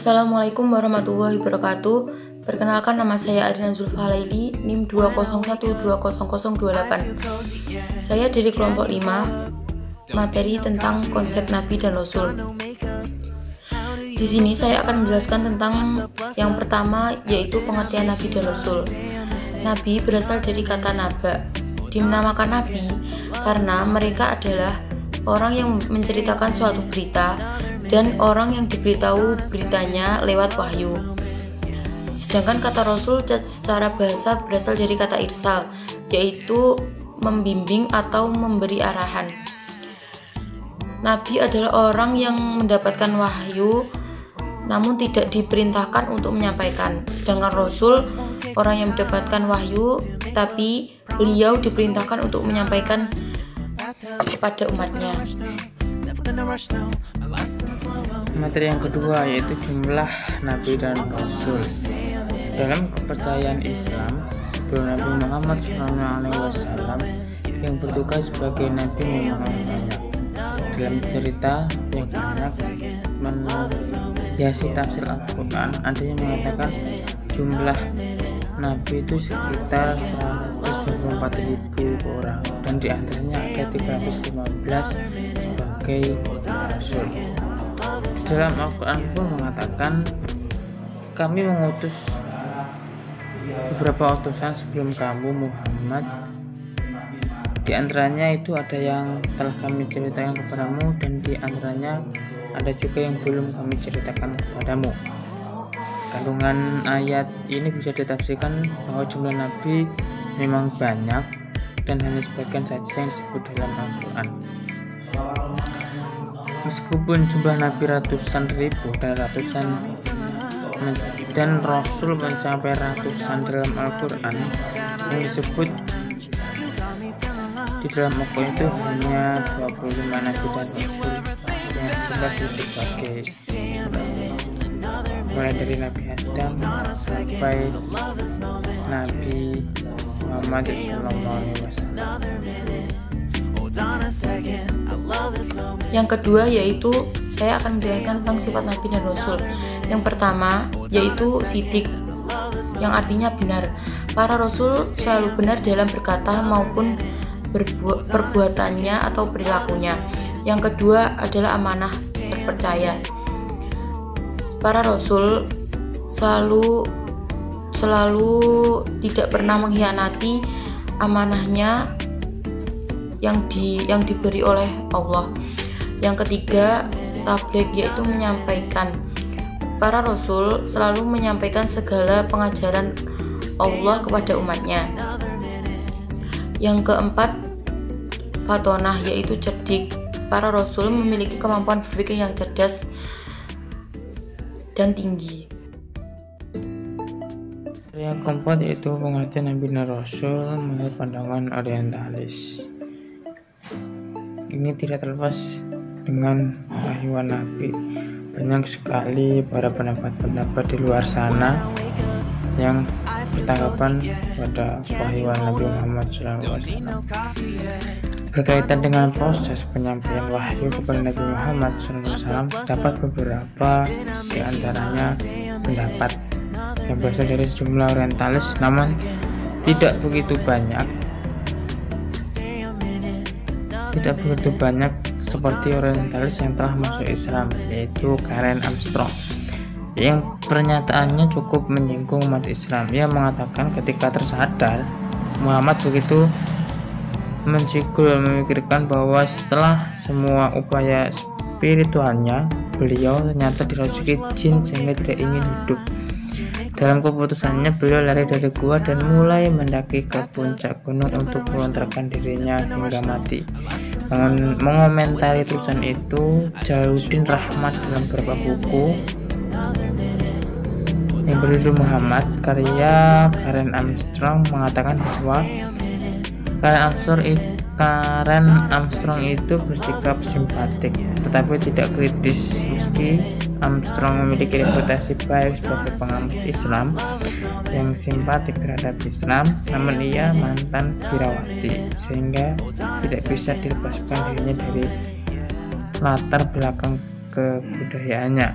Assalamualaikum warahmatullahi wabarakatuh. Perkenalkan, nama saya Adina Zulfalaili, NIM 201200028. Saya dari kelompok 5, materi tentang konsep Nabi dan Rasul. Di sini saya akan menjelaskan tentang yang pertama, yaitu pengertian Nabi dan Rasul. Nabi berasal dari kata naba. Dinamakan Nabi karena mereka adalah orang yang menceritakan suatu berita dan orang yang diberitahu beritanya lewat wahyu. Sedangkan kata Rasul secara bahasa berasal dari kata irsal, yaitu membimbing atau memberi arahan. Nabi adalah orang yang mendapatkan wahyu namun tidak diperintahkan untuk menyampaikan. Sedangkan Rasul orang yang mendapatkan wahyu tapi beliau diperintahkan untuk menyampaikan kepada umatnya. Materi yang kedua yaitu jumlah Nabi dan Rasul. Dalam kepercayaan Islam, sebelum Nabi Muhammad SAW yang bertugas sebagai Nabi memang banyak. Dalam cerita yang banyak menghiasi tafsir Al-Quran, ada yang mengatakan jumlah Nabi itu sekitar 124.000 orang, dan diantaranya ada 315 sebagai Rasul. Dalam Al-Quran pun mengatakan, kami mengutus beberapa utusan sebelum kamu Muhammad. Di antaranya itu ada yang telah kami ceritakan kepadamu, dan di antaranya ada juga yang belum kami ceritakan kepadamu. Kandungan ayat ini bisa ditafsirkan bahwa jumlah nabi memang banyak dan hanya sebagian saja yang disebut dalam Al-Quran. Meskipun jumlah nabi ratusan ribu dan Rasul mencapai ratusan dalam Al-Quran, yang disebut di dalam Al-Quran itu hanya 25 nabi dan Rasul yang jelas sebagai mulai dari Nabi Adam sampai Nabi Muhammad SAW. Yang kedua yaitu saya akan menjelaskan tentang sifat Nabi dan Rasul. Yang pertama yaitu sidik, yang artinya benar. Para Rasul selalu benar dalam berkata maupun perbuatannya atau perilakunya. Yang kedua adalah amanah, terpercaya. Para Rasul selalu tidak pernah mengkhianati amanahnya yang diberi oleh Allah. Yang ketiga, tabligh, yaitu menyampaikan. Para Rasul selalu menyampaikan segala pengajaran Allah kepada umatnya. Yang keempat, fatonah, yaitu cerdik. Para Rasul memiliki kemampuan berpikir yang cerdas dan tinggi. Yang keempat yaitu pengertian Nabi dan Rasul menurut pandangan orientalis. Ini tidak terlepas dengan wahyuan Nabi. Banyak sekali para pendapat-pendapat di luar sana yang bertanggapan pada wahyuan Nabi Muhammad SAW. Berkaitan dengan proses penyampaian wahyu kepada Nabi Muhammad SAW, terdapat beberapa di antaranya pendapat yang berasal dari sejumlah orientalis, namun tidak begitu banyak seperti orientalis yang telah masuk Islam, yaitu Karen Armstrong, yang pernyataannya cukup menyinggung umat Islam. Ia mengatakan ketika tersadar Muhammad begitu mencikul memikirkan bahwa setelah semua upaya spiritualnya, beliau ternyata dirasuki jin sehingga tidak ingin hidup. Dalam keputusannya, beliau lari dari gua dan mulai mendaki ke puncak gunung untuk melontarkan dirinya hingga mati. Mengomentari tulisan itu, Jalaluddin Rahmat dalam beberapa buku yang berjudul Muhammad karya Karen Armstrong mengatakan bahwa Karen Armstrong itu bersikap simpatik tetapi tidak kritis. Meski Armstrong memiliki reputasi baik sebagai pengamat Islam yang simpatik terhadap Islam, namun ia mantan birawati sehingga tidak bisa dilepaskan dirinya dari latar belakang kebudayaannya.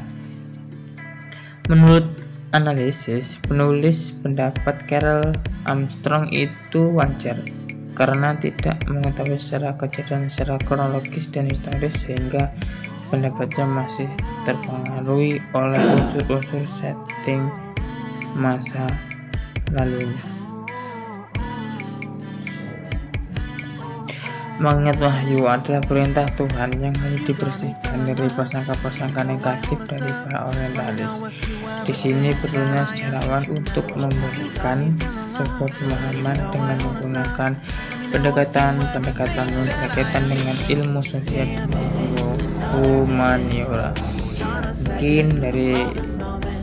Menurut analisis, penulis pendapat Carol Armstrong itu wajar karena tidak mengetahui secara kejadian secara kronologis dan historis, sehingga pendapatnya masih terpengaruhi oleh unsur-unsur setting masa lalunya. Mengingat wahyu adalah perintah Tuhan yang harus dibersihkan dari prasangka-prasangka negatif dari para orientalis. Di sini perlunya sejarawan untuk memberikan sebuah pemahaman dengan menggunakan pendekatan yang berkaitan dengan ilmu sosial dan humaniora. Mungkin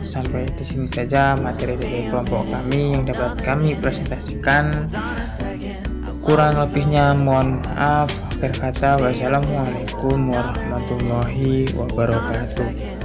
sampai di sini saja materi dari kelompok kami yang dapat kami presentasikan. Kurang lebihnya mohon maaf. Akhir kata, wassalamualaikum warahmatullahi wabarakatuh.